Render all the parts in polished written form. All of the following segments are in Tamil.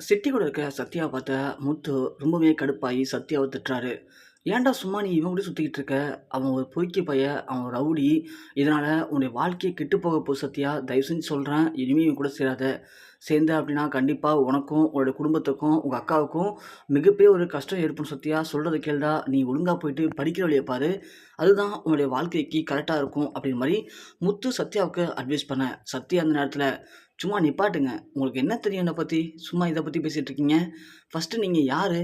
சிட்டி கூட இருக்க சத்யாவை பார்த்த முத்து ரொம்பவே கடுப்பாகி சத்யாவை திட்டுறாரு. ஏன்டா சும்மா நீ இவன் கூட சுற்றிக்கிட்டு இருக்க? அவன் ஒரு பொறுக்கி பையன், அவன் ரவுடி. இதனால் உன்னுடைய வாழ்க்கையை கெட்டு போக போ சத்யா. தயவு செஞ்சு சொல்கிறேன், இனிமேல் இவன் கூட சேராத. சேர்ந்த அப்படின்னா கண்டிப்பாக உனக்கும் உன்னோட குடும்பத்துக்கும் உங்கள் அக்காவுக்கும் மிகப்பெரிய ஒரு கஷ்டம் ஏற்படும் சத்யா. சொல்கிறத கேளுடா. நீ ஒழுங்காக போயிட்டு படிக்கிற வழியை பாரு. அதுதான் உன்னுடைய வாழ்க்கைக்கு கரெக்டாக இருக்கும் அப்படின்ற மாதிரி முத்து சத்யாவுக்கு அட்வைஸ் பண்ண. சத்யா அந்த நேரத்தில் சும்மா நிப்பாட்டுங்க. உங்களுக்கு என்ன தெரியும் என்னை பற்றி? சும்மா இதை பற்றி பேசிகிட்டு இருக்கீங்க. ஃபஸ்ட்டு நீங்கள் யார்?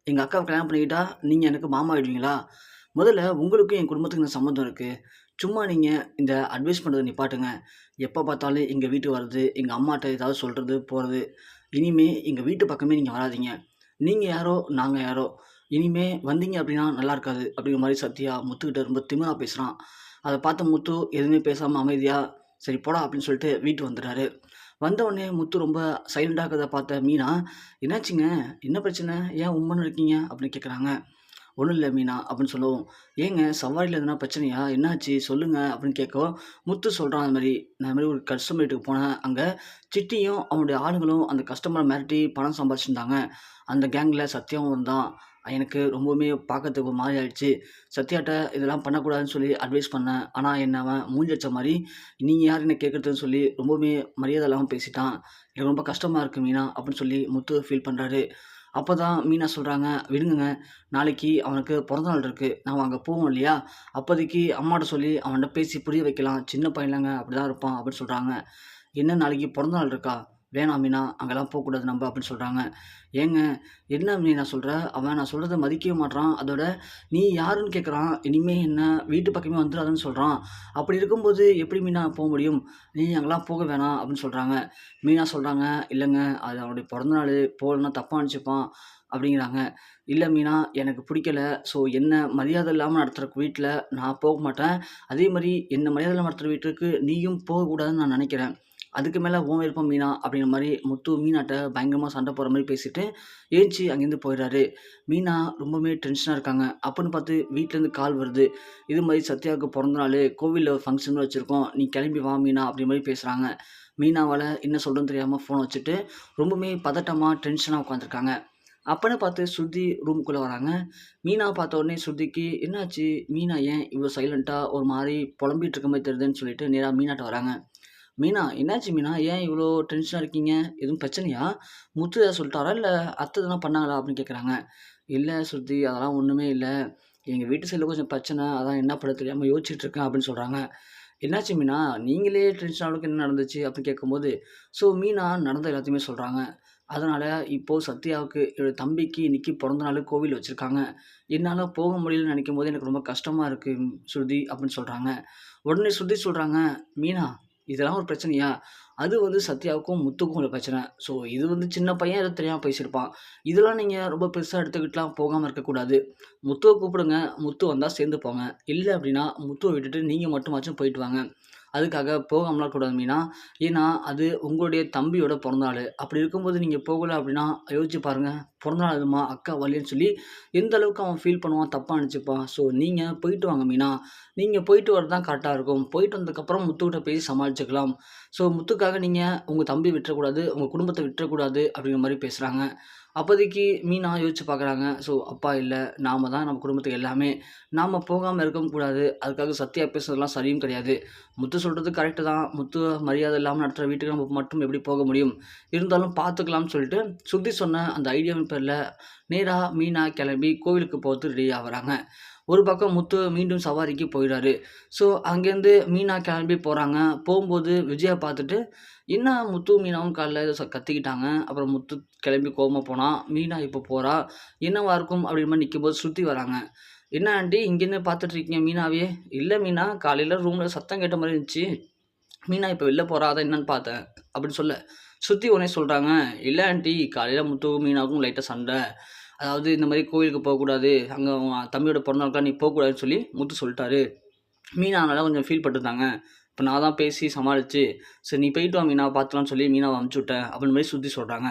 எங்கள் அக்காவை கல்யாணம் பண்ணிக்கிட்டா நீங்கள் எனக்கு மாமா ஆயிடுவீங்களா? முதல்ல உங்களுக்கும் என் குடும்பத்துக்கு இந்த சம்மந்தம் இருக்குது. சும்மா நீங்கள் இந்த அட்வைஸ் பண்ணுறதை நிப்பாட்டுங்க. எப்போ பார்த்தாலும் எங்கள் வீட்டுக்கு வர்றது, எங்கள் அம்மாட்ட ஏதாவது சொல்கிறது போகிறது. இனிமே எங்கள் வீட்டு பக்கமே நீங்கள் வராதீங்க. நீங்கள் யாரோ நாங்கள் யாரோ. இனிமே வந்தீங்க அப்படின்னா நல்லா இருக்காது அப்படிங்கிற மாதிரி சத்யா முத்துக்கிட்ட ரொம்ப திமிரா பேசுகிறான். அதை பார்த்த முத்து எதுவுமே பேசாமல் அமைதியாக சரி போடா அப்படின்னு சொல்லிட்டு வீட்டுக்கு வந்துடுறாரு. வந்தவுடனே முத்து ரொம்ப சைலண்டாக இருக்கிறத பார்த்த மீனா, என்னாச்சுங்க? என்ன பிரச்சனை? ஏன் உம்முன்னு இருக்கீங்க அப்படின்னு கேட்குறாங்க. ஒன்றும் இல்லை மீனா அப்படின்னு சொல்லவும், ஏங்க சவாரியில் எதுனா பிரச்சனையா? என்னாச்சு சொல்லுங்கள் அப்படின்னு கேட்கவும், முத்து சொல்கிறான் இந்த மாதிரி ஒரு கஸ்டமர் வீட்டுக்கு போனேன். அங்கே சிட்டியும் அவனுடைய ஆளுங்களும் அந்த கஸ்டமரை மிரட்டி பணம் சம்பாதிச்சிருந்தாங்க. அந்த கேங்கில் சத்யாவும் இருந்தான். எனக்கு ரொம்பவுமே பார்க்கறதுக்கு ஒரு மாதிரி ஆயிடுச்சு. சத்யாட்ட இதெல்லாம் பண்ணக்கூடாதுன்னு சொல்லி அட்வைஸ் பண்ணேன். ஆனால் என்ன அவன் மூஞ்சி வச்ச மாதிரி, நீங்கள் யார் என்ன கேட்குறதுன்னு சொல்லி ரொம்பவுமே மரியாதை இல்லாமல் பேசிட்டான். எனக்கு ரொம்ப கஷ்டமாக இருக்குது மீனா அப்படின்னு சொல்லி முத்து ஃபீல் பண்ணுறாரு. அப்போ தான் மீனா சொல்கிறாங்க, விடுங்கங்க, நாளைக்கு அவனுக்கு பிறந்தநாள் இருக்குது. நாம் அங்கே போவோம் இல்லையா? அப்போதைக்கு அம்மாட்ட சொல்லி அவன்கிட்ட பேசி புரிய வைக்கலாம். சின்ன பையன்லங்க அப்படி தான் இருப்பான் அப்படின்னு சொல்கிறாங்க. என்ன நாளைக்கு பிறந்தநாள் இருக்கா? வேணாம் மீனா, அங்கெல்லாம் போகக்கூடாது நம்ம அப்படின்னு சொல்கிறாங்க. ஏங்க என்ன மீனா சொல்கிற? அவன் நான் சொல்கிறத மதிக்கவே மாட்றான். அதோட நீ யாருன்னு கேட்குறான். இனிமேல் என்ன வீட்டு பக்கமே வந்துடாதுன்னு சொல்கிறான். அப்படி இருக்கும்போது எப்படி மீனா போக முடியும்? நீ அங்கெல்லாம் போக வேணாம் அப்படின்னு சொல்கிறாங்க. மீனா சொல்கிறாங்க, இல்லைங்க அது அவனுடைய பிறந்தநாள், போகலன்னா தப்பாக நினச்சிப்பான் அப்படிங்கிறாங்க. இல்லை மீனா, எனக்கு பிடிக்கல. ஸோ என்ன மரியாதை இல்லாமல் நடத்துகிற வீட்டில் நான் போக மாட்டேன். அதே மாதிரி என்ன மரியாதை இல்லாமல் நடத்துகிற வீட்டுக்கு நீயும் போகக்கூடாதுன்னு நான் நினைக்கிறேன். அதுக்கு மேலே உன் விருப்பம் மீனா அப்படிங்கிற மாதிரி முத்து மீனாட்ட பயங்கரமாக சண்டை போடுற மாதிரி பேசிட்டு ஏஞ்சி அங்கேருந்து போயிடுறாரு. மீனா ரொம்பவே டென்ஷனாக இருக்காங்க. அப்போன்னு பார்த்து வீட்டிலேருந்து கால் வருது. இது மாதிரி சத்யாவுக்கு பிறந்த நாள், கோவிலில் ஒரு ஃபங்க்ஷன் வச்சுருக்கோம், நீ கிளம்பி வா மீனா அப்படிங்கிற மாதிரி பேசுகிறாங்க. மீனாவால் என்ன சொல்கிறதுன்னு தெரியாமல் ஃபோனை வச்சுட்டு ரொம்பவுமே பதட்டமாக டென்ஷனாக உட்காந்துருக்காங்க. அப்போன்னு பார்த்து ஸ்ருதி ரூமுக்குள்ளே வராங்க. மீனா பார்த்த உடனே ஸ்ருதிக்கு என்னாச்சு? மீனா ஏன் இவ்வளோ சைலண்ட்டாக ஒரு மாதிரி புலம்பிகிட்டு இருக்க மாதிரி தெரியுதுன்னு சொல்லிட்டு நேராக மீனாட்ட வராங்க. மீனா, என்னாச்சு மீனா? ஏன் இவ்வளோ டென்ஷனாக இருக்கீங்க? எதுவும் பிரச்சனையா? முத்து ஏதாவது சொல்லிட்டாரா? இல்லை அத்தை எதுனா பண்ணாங்களா? அப்படின்னு கேட்குறாங்க. இல்லை ஸ்ருதி, அதெல்லாம் ஒன்றுமே இல்லை. எங்கள் வீட்டு சைடில் கொஞ்சம் பிரச்சனை. அதான் என்ன பண்ண தெரியாமல் யோசிச்சுட்டு இருக்கேன் அப்படின்னு சொல்கிறாங்க. என்னாச்சு மீனா? நீங்களே டென்ஷன் அளவுக்கு என்ன நடந்துச்சு? அப்படின்னு கேட்கும்போது, மீனா நடந்த எல்லாத்தையுமே சொல்கிறாங்க. அதனால் இப்போது சத்யாவுக்கு என்னோட தம்பிக்கு இன்னைக்கு பிறந்த நாள் கோவில் வச்சுருக்காங்க. என்னால் போக முடியலன்னு நினைக்கும்போது எனக்கு ரொம்ப கஷ்டமாக இருக்குது ஸ்ருதி அப்படின்னு சொல்கிறாங்க. உடனே ஸ்ருதி சொல்கிறாங்க, மீனா இதெல்லாம் ஒரு பிரச்சனையா? அது சத்யாவுக்கும் முத்துக்கும் உள்ள பிரச்சனை. இது சின்ன பையன் ஏதோ தெரியாம பேசியிருப்பான். இதெல்லாம் நீங்க ரொம்ப பெருசா எடுத்துக்கிட்டுலாம் போகாம இருக்கக்கூடாது. முத்துவ கூப்பிடுங்க. முத்து வந்தா சேர்ந்து போங்க. இல்ல அப்படின்னா முத்துவ விட்டுட்டு நீங்க மட்டுமாச்சும் போயிட்டு வாங்க. அதுக்காக போகாமலாம் இருக்கக்கூடாது மீனா. ஏன்னா, அது உங்களுடைய தம்பியோட பிறந்தநாளு. அப்படி இருக்கும்போது நீங்க போகல அப்படின்னா, யோசிச்சு பாருங்க. பிறந்தநாள் அதுவுமா, அக்கா வரலையேன்னு சொல்லி எந்த அளவுக்கு அவன் ஃபீல் பண்ணுவான், தப்பா நினச்சுப்பான். நீங்க போயிட்டு வாங்க மீனா. நீங்க போயிட்டு வரது தான் கரெக்ட்டா இருக்கும். போயிட்டு வந்ததுக்கப்புறம் முத்துக்கிட்ட பேசி சமாளிச்சுக்கலாம். முத்துக்காக நீங்க உங்க தம்பிய விட்டுறக்கூடாது, உங்க குடும்பத்த விட்டுறக்கூடாது அப்படிங்கிற மாரி பேசுறாங்க. அப்போதைக்கு மீனா யோசிச்சு பார்க்குறாங்க. அப்பா இல்ல, நாம தான் நம்ம குடும்பத்துக்கு எல்லாமே. நாம போகாம இருக்கவும் கூடாது. அதுக்காக சத்யா பேசுனதெல்லாம் சரியும் கிடையாது. முத்து சொல்றது கரெக்ட்டு தான். முத்து மரியாதை இல்லாம நடத்துற வீட்டுக்கு நம்ம மட்டும் எப்படி போக முடியும்? இருந்தாலும் பார்த்துக்கலாம்னு சொல்லிட்டு, சுத்தி சொன்ன அந்த ஐடியாவின் பேர்ல நேரா மீனா கிளம்பி கோவிலுக்கு போறதுக்கு ரெடி ஆகுறாங்க. ஒரு பக்கம் முத்து மீண்டும் சவாரிக்கு போயிறாரு. அங்கேருந்து மீனா கிளம்பி போறாங்க. போகும்போது விஜயா பார்த்துட்டு, என்ன முத்து, மீனாவும் காலைல ஏதோ கத்திக்கிட்டாங்க. அப்புறம் முத்து கிளம்பி கோவமா போனான். மீனா இப்போ போறா. என்னவா இருக்கும் அப்படின்ற மாரி நிக்கும்போது ஸ்ருதி வராங்க. என்ன ஆன்ட்டி இங்க நின்னு பார்த்துட்டு இருக்கீங்க மீனாவையே? இல்ல மீனா, காலையில ரூம்ல சத்தம் கேட்ட மாரி இருந்துச்சு. மீனா இப்போ வெளில போறா, அதான் என்னன்னு பார்த்தேன் அப்படின்னு சொல்ல, ஸ்ருதி உடனே சொல்றாங்க, இல்ல ஆன்ட்டி காலையில முத்துவும் மீனாவுக்கும் லைட்டா சண்டை. அதாவது இந்த மாரி கோவிலுக்கு போகக்கூடாது. அங்க உன் தம்பியோட பிறந்தநாளுக்குலாம் நீ போகக்கூடாதுன்னு சொல்லி முத்து சொல்லிட்டாரு. மீனா அதனால கொஞ்சம் ஃபீல் பட்டுருந்தாங்க. இப்போ நான் தான் பேசி சமாளிச்சு, சரி நீ போயிட்டு வா மீனா பார்த்துக்கலாம்னு சொல்லி மீனாவ அனுப்பிச்சுட்டேன் அப்படின்னு மாரி ஸ்ருதி சொல்றாங்க.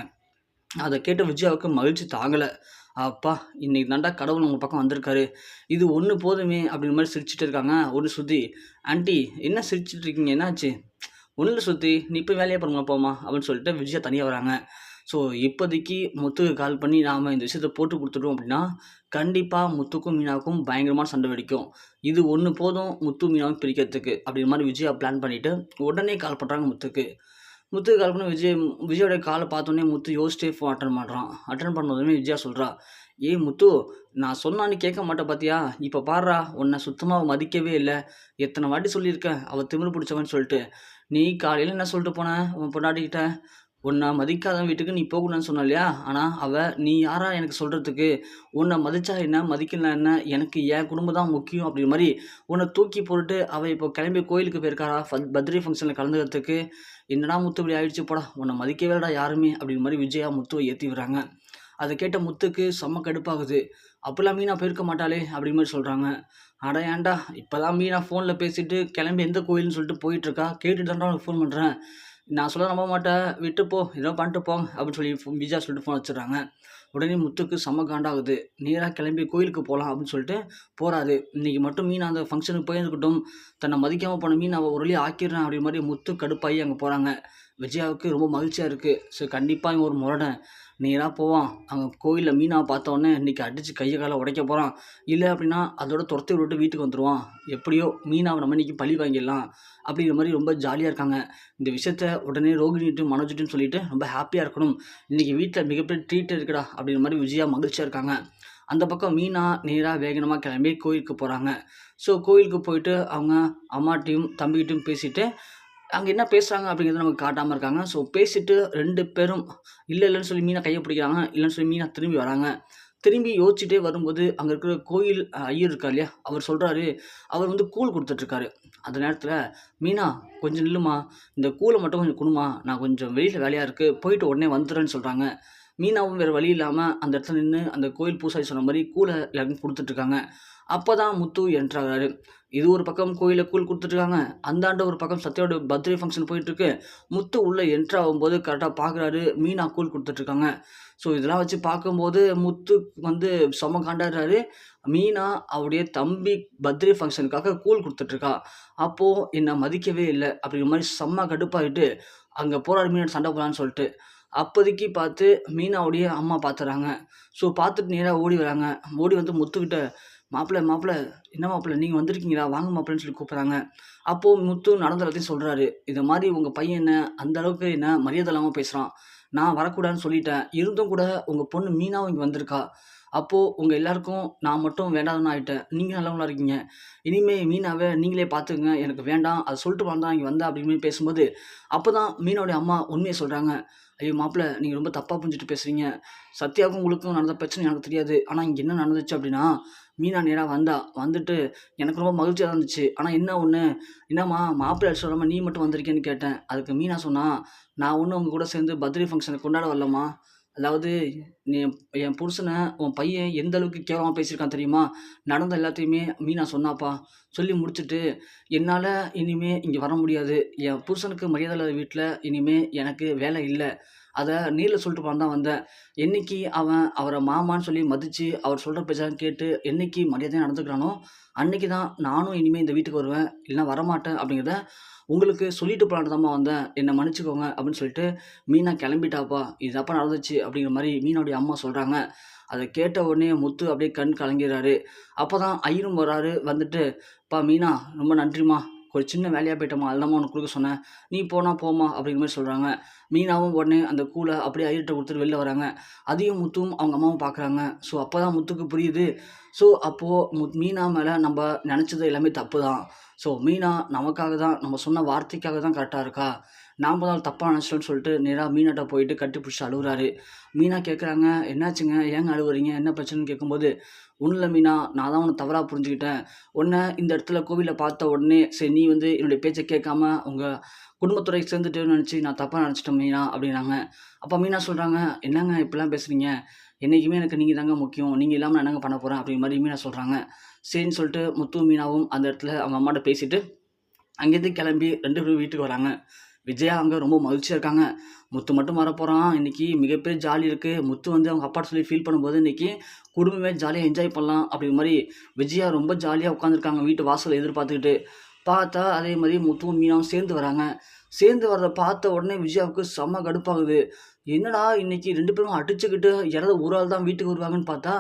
அத கேட்ட விஜயாவுக்கு மகிழ்ச்சி தாங்கல. அப்பா! இன்னைக்கு தான்டா கடவுள் உங்க பக்கம் வந்திருக்காரு. இது ஒண்ணு போதுமே அப்படின்ற மாரி சிரிச்சுட்டு இருக்காங்க. ஒரு ஸ்ருதி, ஆன்ட்டி என்ன சிரிச்சுட்டு இருக்கீங்க? என்னாச்சு? ஒண்ணும் இல்ல ஸ்ருதி, நீ போய் வேலைய பாரும்மா போம்மா அப்படின்னு சொல்லிட்டு விஜயா தனியா வராங்க. ஸோ இப்போதைக்கு முத்துக்கு கால் பண்ணி நாம இந்த விஷயத்த போட்டு குடுத்துட்டோம் அப்படின்னா, கண்டிப்பா முத்துக்கும், மீனாவுக்கும் பயங்கரமான சண்டை வெடிக்கும். இது ஒண்ணு போதும் முத்து, மீனாவ பிரிக்கிறதுக்கு. அப்படிங்கிற மாரி விஜயா பிளான் பண்ணிட்டு, உடனே கால் பண்றாங்க முத்துக்கு. முத்துக்கு கால் பண்ணி விஜயோட கால பார்த்தோனே முத்து யோசிச்சிட்டே ஃபோன் அட்டெண்ட் பண்றான். அட்டெண்ட் பண்ணதுமே விஜயா சொல்றா, "ஏய் முத்து, நான் சொன்னா நீ கேட்க மாட்ட பாத்தியா? இப்ப பார்றா, உன்ன சுத்தமா அவ மதிக்கவே இல்ல. எத்தன வாட்டி சொல்லியிருக்கேன், அவ திமிரு பிடிச்சவன்னு சொல்லிட்டு. நீ காலையில என்ன சொல்லிட்டு போன உன் பொண்டாட்டிகிட்ட? உன்ன மதிக்காதவன் வீட்டுக்கு நீ போகக்கூடாதுன்னு சொன்ன இல்லையா? ஆனா அவ, நீ யாரா எனக்கு சொல்றதுக்கு? உன்ன மதிச்சா என்ன? மதிக்கலனா என்ன? எனக்கு என் குடும்பம் தான் முக்கியம்." அப்படிங்கிற மாரி உன்ன தூக்கி போட்டுட்டு அவ இப்போ கிளம்பி கோயிலுக்கு போயிருக்காடா, பர்த்டே ஃபங்ஷன்ல கலந்துக்கிறதுக்கு. "என்னடா முத்து இப்படி ஆயிடுச்சு போடா! உன்ன மதிக்கவே இல்லடா யாருமே." அப்படிங்கிற மாரி விஜயா முத்துவ ஏத்தி விடுறாங்க. அத கேட்ட முத்துக்கு செம்ம கடுப்பாகுது. "அப்படிலாம் மீனா போயிருக்க மாட்டாளே!" அப்படிங்கிற மாரி சொல்றாங்க. "அட ஏன்டா! இப்பதான் மீனா ஃபோன்ல பேசிட்டு கிளம்பி எந்த கோயில்னு சொல்லிட்டு போயிட்டுருக்கா. கேட்டுட்டு தான்டா உனக்கு ஃபோன் பண்றேன். நான் சொல்ல நம்ப மாட்ட. விட்டு போ. ஏதோ பண்ணிட்டு போங்க." அப்படின்னு சொல்லி விஜயா சொல்லிட்டு ஃபோன் வச்சுடுறாங்க. உடனே முத்துக்கு செம்ம காண்டாகுது. நேரா கிளம்பி கோயிலுக்கு போலாம் அப்படின்னு சொல்லிட்டு போறாரு. இன்னைக்கு மட்டும் மீனா அந்த ஃபங்ஷனுக்கு போயிருக்கட்டும். தன்னை மதிக்காம போன மீனாவ ஒரு வழியா ஆக்கிடுறேன் அப்படிங்கிற மாரி முத்து கடுப்பாயி அங்க போறாங்க. விஜயாவுக்கு ரொம்ப மகிழ்ச்சியா இருக்கு. சரி, கண்டிப்பா இவன் ஒரு முரடன். நேரா போவான். அங்க கோயில்ல மீனாவ பார்த்தோன்னே இன்னைக்கு அடிச்சு கைய கால உடைக்க போறான். இல்ல அப்படின்னா அதோட தொரத்தி விட்டுட்டு வீட்டுக்கு வந்துருவான். எப்படியோ மீனாவ நம்ம இன்னைக்கு பழி வாங்கிடலாம். அப்படிங்கிற மாரி ரொம்ப ஜாலியா இருக்காங்க. இந்த விஷயத்த உடனே ரோகிணிட்டும், மனோஜ்ட்டயும் சொல்லிட்டு ரொம்ப ஹாப்பியா இருக்கணும். இன்னைக்கு வீட்ல மிகப்பெரிய ட்ரீட் இருக்குடா அப்படிங்கிற மாரி விஜயா மகிழ்ச்சியா இருக்காங்க. அந்த பக்கம் மீனா நேரா வேகமா கிளம்பி கோயிலுக்கு போறாங்க. ஸோ கோயிலுக்கு போயிட்டு அவங்க அம்மாட்டயும், தம்பிகிட்டயும் பேசிட்டு, அங்க என்ன பேசுறாங்க அப்படிங்கிறத நமக்கு காட்டாம இருக்காங்க. ஸோ பேசிட்டு 2 பேரும் இல்லன்னு சொல்லி மீனா கைய பிடிக்கிறாங்க. இல்லன்னு சொல்லி மீனா திரும்பி வராங்க. திரும்பி யோசிச்சுட்டே வரும்போது, அங்க இருக்கிற கோயில் ஐயர் இருக்கார் இல்லையா? அவர் சொல்றாரு, அவர் வந்து கூழ் குடுத்துட்டுருக்காரு. அந்த நேரத்தில, "மீனா, கொஞ்சம் நில்லுமா. இந்த கூழ மட்டும் கொஞ்சம் குடும்மா. நான் கொஞ்சம் வெளியில வேலையா இருக்கு. போயிட்டு உடனே வந்துர்றேன்னு" சொல்றாங்க. மீனாவும் வேற வழி இல்லாம அந்த இடத்துல நின்னு அந்த கோயில் பூசாரி சொன்ன மாரி கூழ எல்லாருக்கும் குடுத்துட்டுருக்காங்க. அப்பதான் முத்து என்டர் ஆகுறாரு. இது ஒரு பக்கம் கோயில்ல கூழ் குடுத்துட்டுருக்காங்க. அந்தாண்ட ஒரு பக்கம் சத்யாவோட பர்த்டே ஃபங்ஷன் போயிட்டுருக்கு. முத்து உள்ள என்டர் ஆகும்போது கரெக்ட்டா பார்க்குறாரு, மீனா கூழ் குடுத்துட்டுருக்காங்க. ஸோ இதெல்லாம் வச்சு பார்க்கும்போது முத்து வந்து செம்ம காண்டாயிடுறாரு. மீனா அவருடைய தம்பி பர்த்டே ஃபங்ஷனுக்காக கூழ் குடுத்துட்டுருக்கா. அப்போ என்ன மதிக்கவே இல்ல அப்படிங்கிற மாரி செம்ம கடுப்பாயிட்டு, அங்க போறாரு மீனாட்ட சண்ட போடலான்னு சொல்ட்டு. அப்போதைக்கு பார்த்து மீனாவுடைய அம்மா பார்த்துறாங்க. ஸோ பார்த்துட்டு நேரா ஓடி வராங்க. ஓடி வந்து முத்துக்கிட்ட, "மாப்பிள, மாப்பிள, என்ன மாப்பிள நீங்க வந்திருக்கீங்களா? வாங்க மாப்பிளன்னு" சொல்லி கூப்பிடுறாங்க. அப்போ முத்து நடந்த எல்லாத்தையும் சொல்றாரு. "இது மாரி உங்க பையன் என்ன அந்த அளவுக்கு என்ன மரியாதை இல்லாம பேசுறான். நான் வரக்கூடாதுன்னு சொல்லிட்டேன். இருந்தும் கூட உங்க பொண்ணு மீனாவும் இங்க வந்திருக்கா. அப்போ உங்க எல்லாருக்கும் நான் மட்டும் வேண்டாதவனா ஆயிட்டேன். நீங்க நல்லவங்களா இருக்கீங்க. இனிமே மீனாவ நீங்களே பார்த்துக்கங்க. எனக்கு வேண்டாம். அத சொல்லிட்டு போலான்னு தான் இங்க வந்தேன்." அப்படின்னு மாரி பேசும்போது, அப்பதான் மீனாவுடைய அம்மா உண்மைய சொல்றாங்க. "ஐயோ! மாப்பிள, நீங்க ரொம்ப தப்பா புரிஞ்சுட்டு பேசுறீங்க. சத்யாவுக்கும் உங்களுக்கும் நடந்த பிரச்சனை எனக்கு தெரியாது. ஆனா இங்க என்ன நடந்துச்சு அப்படின்னா, மீனா நேரா வந்தா. வந்துட்டு எனக்கு ரொம்ப மகிழ்ச்சியா தான் இருந்துச்சு. ஆனா என்ன ஒண்ணு, என்னம்மா மாப்பிள்ளை அடிச்சுட்டு வராம நீ மட்டும் வந்திருக்கேன்னு கேட்டேன். அதுக்கு மீனா சொன்னா, நான் ஒண்ணும் உங்க கூட சேர்ந்து பர்த்டே ஃபங்ஷன கொண்டாட வரலம்மா. அதாவது நீ என் புருஷன உன் பையன் எந்த அளவுக்கு கேவலமா பேசியிருக்கான் தெரியுமா? நடந்த எல்லாத்தையுமே மீனா சொன்னாப்பா." சொல்லி முடிச்சுட்டு, "என்னால இனிமே இங்க வர முடியாது. என் புருஷனுக்கு மரியாதை இல்லாத வீட்ல இனிமே எனக்கு வேலை இல்ல. அத நேர்ல சொல்லிட்டு போலான்னு தான் வந்தேன். என்னைக்கு அவன் அவர மாமான்னு சொல்லி மதிச்சு, அவர் சொல்ற பேச்செல்லாம் கேட்டு என்னைக்கு மரியாதையா நடந்துக்கிறானோ, அன்னைக்கு தான் நானும் இனிமே இந்த வீட்டுக்கு வருவேன். இல்லன்னா வரமாட்டேன் அப்படிங்கிறத உங்களுக்கு சொல்லிட்டு போலான்ட்டு தாம்மா வந்தேன். என்ன மன்னிச்சுக்கோங்க." அப்படின்னு சொல்லிட்டு மீனா கிளம்பிட்டாப்பா. "இதாப்பா நடந்துச்சு." அப்படிங்கிற மாரி மீனாவுடைய அம்மா சொல்றாங்க. அத கேட்ட உடனே முத்து அப்படியே கண் கலங்கிறாரு. அப்பதான் ஐயரும் வராரு. வந்துட்டு, "அப்பா மீனா, ரொம்ப நன்றிம்மா. ஒரு சின்ன வேலையா போயிட்டேம்மா. அதுதாம்மா உனக்கு குடுக்க சொன்னேன். நீ போனா போம்மா." அப்படிங்கிற மாரி சொல்றாங்க. மீனாவும் உடனே அந்த கூழ அப்படியே ஐயர்ட்ட குடுத்துட்டு வெளில வராங்க. அதையும் முத்துவும் அவங்க அம்மாவும் பார்க்குறாங்க. ஸோ அப்பதான் முத்துக்கு புரியுது. ஸோ அப்போ மீனா மேல நம்ப நெனச்சது எல்லாமே தப்பு தான். ஸோ மீனா நமக்காக தான், நம்ம சொன்ன வார்த்தைக்காக தான் கரெக்ட்டா இருக்கா. நாம தான் தப்பா நெனச்சுட்டோம்னு சொல்லிட்டு நேரா மீனாட்ட போயிட்டு கட்டி புடிச்சு அழுவுறாரு. மீனா கேட்குறாங்க, "என்னாச்சுங்க? ஏங்க அழுவுறீங்க? என்ன பிரச்சனைன்னு?" கேட்கும்போது, "ஒண்ணும் இல்ல மீனா, நான் தான் உன்ன தவறா புரிஞ்சுக்கிட்டேன். உன்ன இந்த இடத்துல கோவில்ல பார்த்த உடனே, சரி நீ வந்து என்னுடைய பேச்ச கேட்காம உங்க குடும்பத்துறை சேர்ந்துட்டேன்னு நெனச்சு நான் தப்பா நெனச்சுட்டேன் மீனா." அப்படின்னாங்க. அப்ப மீனா சொல்றாங்க, "என்னங்க இப்படிலாம் பேசுறீங்க? என்னைக்குமே எனக்கு நீங்க தாங்க முக்கியம். நீங்க இல்லாம நான் என்னங்க பண்ண போறேன்?" அப்படிங்கிற மாரி மீனா சொல்றாங்க. சரின்னு சொல்லிட்டு முத்துவும், மீனாவும் அந்த இடத்துல அவங்க அம்மாட்ட பேசிட்டு, அங்கேருந்து கிளம்பி 2 பேரும் வீட்டுக்கு வராங்க. விஜயா அங்க ரொம்ப மகிழ்ச்சியா இருக்காங்க. முத்து மட்டும் வரப்போறான். இன்னைக்கு மிகப்பெரிய ஜாலி இருக்கு. முத்து வந்து அவங்க அப்பாட்ட சொல்லி ஃபீல் பண்ணும்போது, இன்னைக்கு குடும்பமே ஜாலியா என்ஜாய் பண்ணலாம் அப்படிங்கிற மாரி விஜயா ரொம்ப ஜாலியா உட்காந்துருக்காங்க வீட்டு வாசல்ல எதிர்பார்த்துக்கிட்டு. பார்த்தா அதே மாரி முத்துவும், மீனாவும் சேர்ந்து வராங்க. சேர்ந்து வர்றத பார்த்த உடனே விஜயாவுக்கு செம்ம கடுப்பாகுது. என்னடா இன்னைக்கு 2 பேரும் அடிச்சுக்கிட்டு யாராவது ஒரு ஆள் தான் வீட்டுக்கு வருவாங்கன்னு பார்த்தா,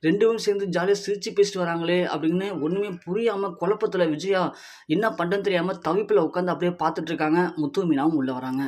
2 பேரும் சேர்ந்து ஜாலியா சிரிச்சு பேசிட்டு வராங்களே! அப்படின்னு ஒண்ணுமே புரியாம குழப்பத்துல விஜயா என்ன பண்றதுன்னு தெரியாம தவிப்புல உட்காந்து அப்படியே பார்த்துட்டு இருக்காங்க. முத்து, மீனாவும் உள்ள வராங்க.